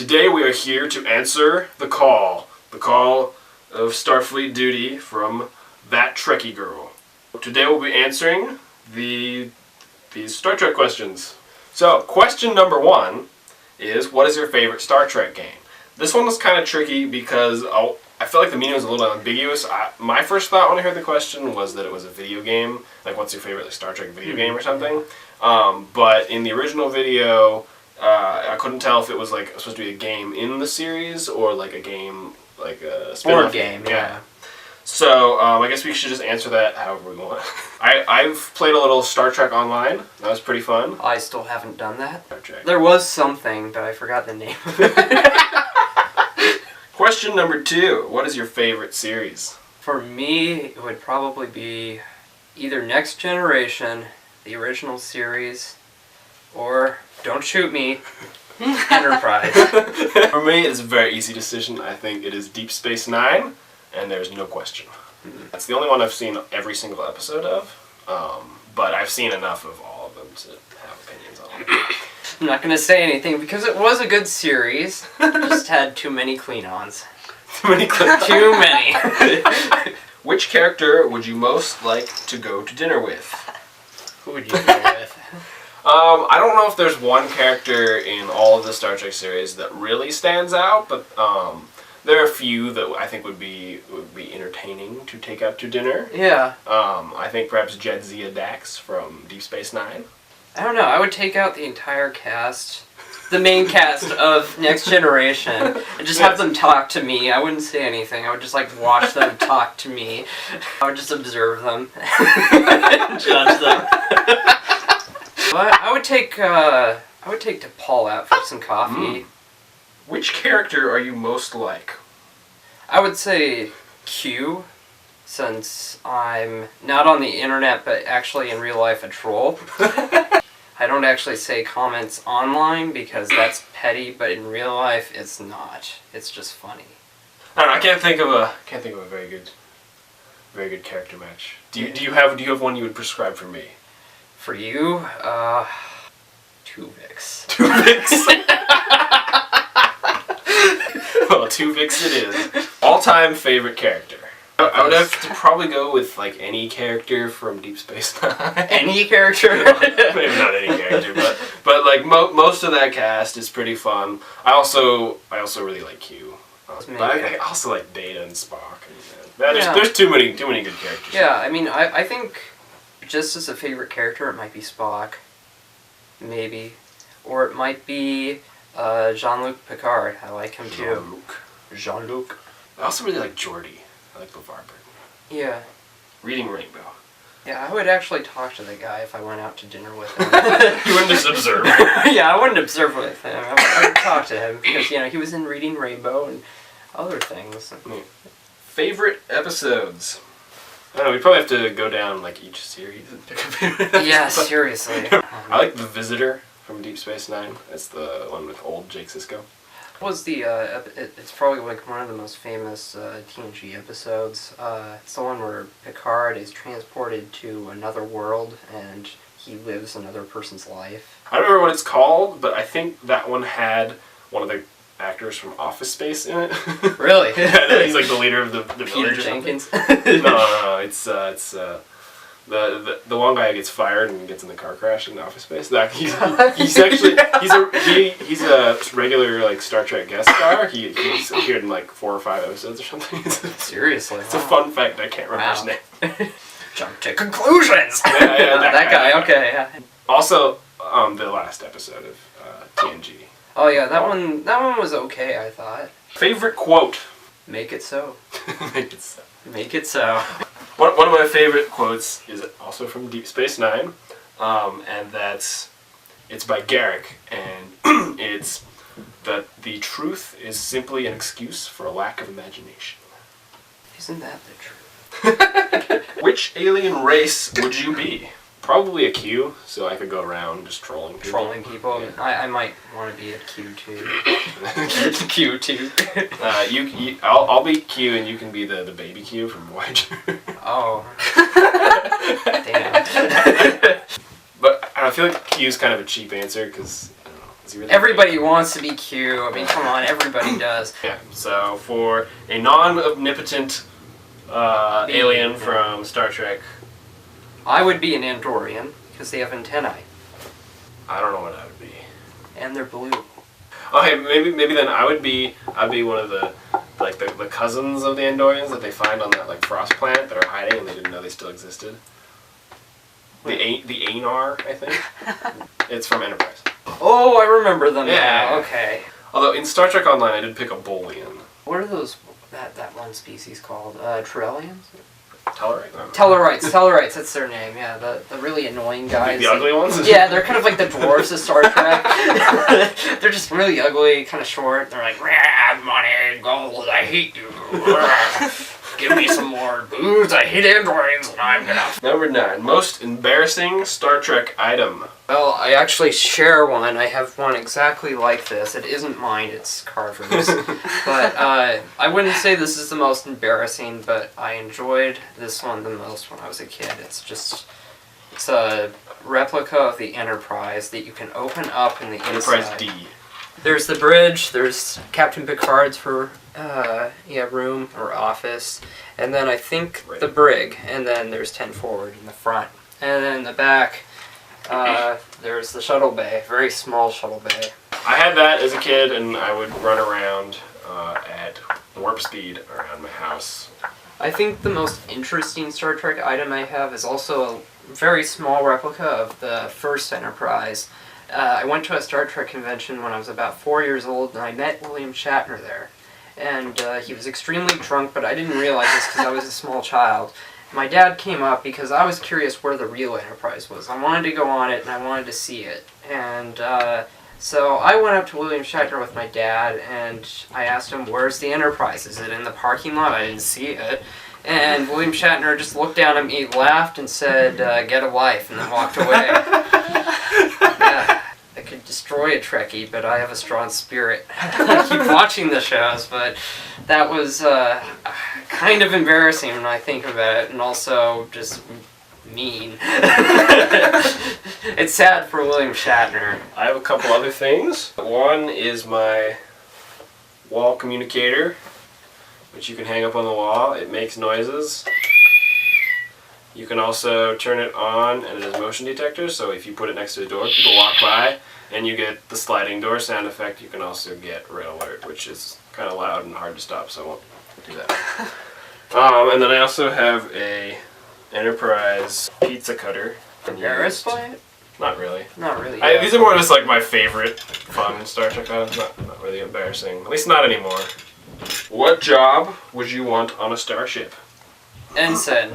Today we are here to answer the call of Starfleet duty from ThatTrekkieGirl. Today we'll be answering these Star Trek questions. So, question number 1 is, what is your favorite Star Trek game? This one was kind of tricky because I felt like the meaning was a little ambiguous. My first thought when I heard the question was that it was a video game, like what's your favorite Star Trek video game or something. But in the original video, I couldn't tell if it was like supposed to be a game in the series or like a game, like a spin-off game. Yeah. So I guess we should just answer that however we want. I've played a little Star Trek Online. That was pretty fun. I still haven't done that. Star Trek. There was something, but I forgot the name of it. Question number 2. What is your favorite series? For me, it would probably be either Next Generation, the original series, or, don't shoot me, Enterprise. For me, it's a very easy decision. I think it is Deep Space Nine, and there's no question. That's the only one I've seen every single episode of, but I've seen enough of all of them to have opinions on it. I'm not going to say anything because it was a good series. Just had too many Klingons. Too many Klingons? Too many. Which character would you most like to go to dinner with? Who would you go with? I don't know if there's one character in all of the Star Trek series that really stands out, but there are a few that I think would be entertaining to take out to dinner. Yeah. I think perhaps Jadzia Dax from Deep Space Nine. I don't know, I would take out the entire cast, the main cast of Next Generation, and just have them talk to me. I wouldn't say anything, I would just like watch them talk to me. I would just observe them, judge them. But I would take DePaul out for some coffee. Which character are you most like? I would say Q, since I'm not on the internet, but actually in real life a troll. I don't actually say comments online because that's petty, but in real life it's not. It's just funny. I don't know, I can't think of a very good character match. Do you have one you would prescribe for me? For you, Tuvix. Tuvix. Well, Tuvix it is. All-time favorite character. I would have to probably go with like any character from Deep Space Nine. Any character? Maybe not any character, but like most of that cast is pretty fun. I also really like Q. But I also like Data and Spock. There's too many good characters. Yeah, I mean, I think just as a favorite character, it might be Spock, maybe, or it might be Jean-Luc Picard. I like him too. Jean-Luc. I also really like Geordi. I like LeVar Burton. Yeah. Reading Rainbow. Yeah, I would actually talk to the guy if I went out to dinner with him. You wouldn't just observe. Yeah, I wouldn't observe with him. I would talk to him because, he was in Reading Rainbow and other things. Favorite episodes? I don't know, we probably have to go down like each series and pick a favorite episode. Yeah, seriously. I like The Visitor from Deep Space Nine. That's the one with old Jake Sisko. Was it's probably like one of the most famous TNG episodes. It's the one where Picard is transported to another world and he lives another person's life. I don't remember what it's called, but I think that one had one of the actors from Office Space in it. Really? Yeah, he's like the leader of the Peter village or Jenkins? something. No, it's the one guy gets fired and gets in the car crash in Office Space. He's a regular like Star Trek guest star. He's appeared in like 4 or 5 episodes or something. Seriously? It's a fun fact. I can't remember his name. Jump to conclusions. Yeah, that guy. Okay. Yeah. Also, the last episode of TNG. Oh yeah, that one was okay. I thought. Favorite quote. Make it so. Make it so. Make it so. One of my favorite quotes is also from Deep Space Nine, and it's by Garrick, and it's that the truth is simply an excuse for a lack of imagination. Isn't that the truth? Which alien race would you be? Probably a Q, so I could go around just trolling people. Trolling people? Yeah. I might want to be a Q2. Q2. I'll be Q and you can be the baby Q from Voyager. Oh. Damn. But I feel like Q's kind of a cheap answer because Everybody wants to be cute. I mean, come on, everybody does. Yeah, so for a non-omnipotent alien from Star Trek... I would be an Andorian, because they have antennae. I don't know what I would be. And they're blue. Okay, maybe then I'd be one of the cousins of the Andorians that they find on that like frost planet that are hiding and they didn't know they still existed. The Anar, I think. It's from Enterprise. Oh, I remember them Yeah. now. Okay. Although in Star Trek Online, I did pick a Bolian. What are those? That one species called Trellians? Tellarites. That's their name. Yeah, the really annoying guys. The ugly ones. Yeah, they're kind of like the dwarves of Star Trek. They're just really ugly, kind of short. They're like, money, gold, I hate you. Give me some more booze. I hate androids, and I'm gonna. Number 9, most embarrassing Star Trek item. Well, I actually share one. I have one exactly like this. It isn't mine, it's Carver's. But I wouldn't say this is the most embarrassing, but I enjoyed this one the most when I was a kid. It's a replica of the Enterprise that you can open up in the Enterprise inside. D. There's the bridge, there's Captain Picard's room or office, and then I think the brig, and then there's 10 forward in the front. And then in the back, there's the shuttle bay, very small shuttle bay. I had that as a kid, and I would run around at warp speed around my house. I think the most interesting Star Trek item I have is also a very small replica of the first Enterprise. I went to a Star Trek convention when I was about 4 years old, and I met William Shatner there. And he was extremely drunk, but I didn't realize this because I was a small child. My dad came up because I was curious where the real Enterprise was. I wanted to go on it, and I wanted to see it. And so I went up to William Shatner with my dad, and I asked him, where's the Enterprise? Is it in the parking lot? I didn't see it. And William Shatner just looked down at me, laughed, and said, get a life, and then walked away. Yeah. I could destroy a Trekkie, but I have a strong spirit. I keep watching the shows, but that was kind of embarrassing when I think about it, and also just mean. It's sad for William Shatner. I have a couple other things. One is my wall communicator, which you can hang up on the wall. It makes noises. You can also turn it on, and it has motion detectors, so if you put it next to the door, people walk by, and you get the sliding door sound effect. You can also get red alert, which is kind of loud and hard to stop, so I won't do that. And then I also have a Enterprise pizza cutter. Embarrassed by it? Not really. Not really. These are more just like my favorite fun Star Trek items. Not really embarrassing. At least not anymore. What job would you want on a starship? Ensign.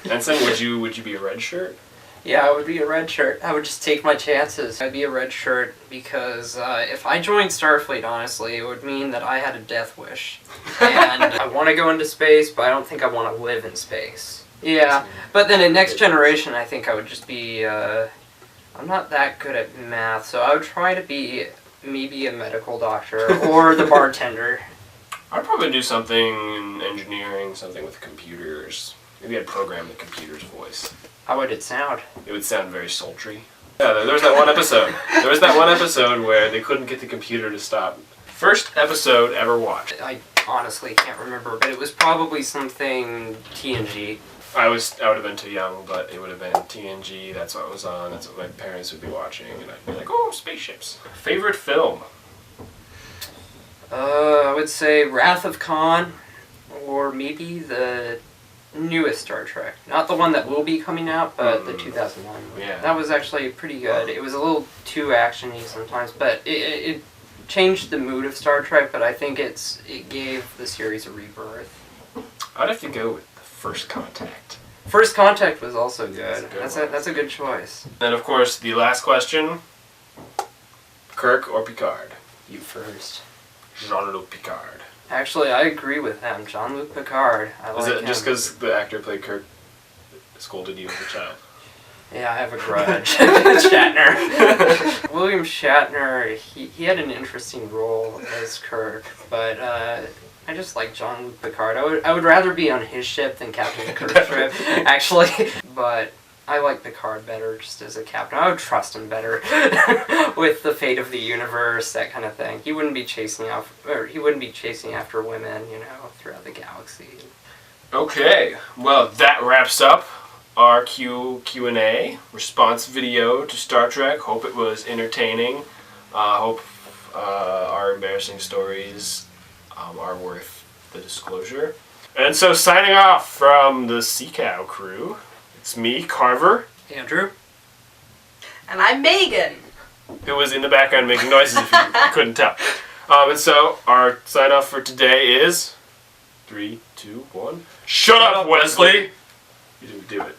Ensign, would you be a red shirt? Yeah, I would be a red shirt. I would just take my chances. I'd be a red shirt because if I joined Starfleet, honestly, it would mean that I had a death wish. And I want to go into space, but I don't think I want to live in space. Yeah, but then in Next Generation, I think I would just be... I'm not that good at math, so I would try to be maybe a medical doctor or the bartender. I'd probably do something in engineering, something with computers. Maybe I'd program the computer's voice. How would it sound? It would sound very sultry. Yeah, there was that one episode. There was that one episode where they couldn't get the computer to stop. First episode ever watched. I honestly can't remember, but it was probably something TNG. I would have been too young, but it would have been TNG. That's what was on. That's what my parents would be watching, and I'd be like, "Oh, spaceships." Favorite film? I would say Wrath of Khan, or maybe the newest Star Trek. Not the one that will be coming out, but the 2001 one. Yeah. That was actually pretty good. It was a little too action-y sometimes, but it changed the mood of Star Trek, but I think it gave the series a rebirth. I'd have to go with First Contact. First Contact was also good. That's a good choice. Then, of course, the last question. Kirk or Picard? You first. Jean-Luc Picard. Actually, I agree with him. Jean-Luc Picard. I like him. Is it just because the actor played Kirk scolded you as a child? Yeah, I have a grudge. Shatner. William Shatner, he had an interesting role as Kirk, but I just like Jean-Luc Picard. I would rather be on his ship than Captain Kirk's ship, actually. But I like Picard better just as a captain. I would trust him better with the fate of the universe, that kind of thing. He wouldn't be chasing after women, throughout the galaxy. Okay, well, that wraps up our Q&A response video to Star Trek. Hope it was entertaining. Hope our embarrassing stories are worth the disclosure. And so, signing off from the Seacow crew, it's me, Carver. Andrew. And I'm Megan. Who was in the background making noises if you couldn't tell. And so, our sign off for today is 3, 2, 1. Shut up, Wesley! You didn't do it.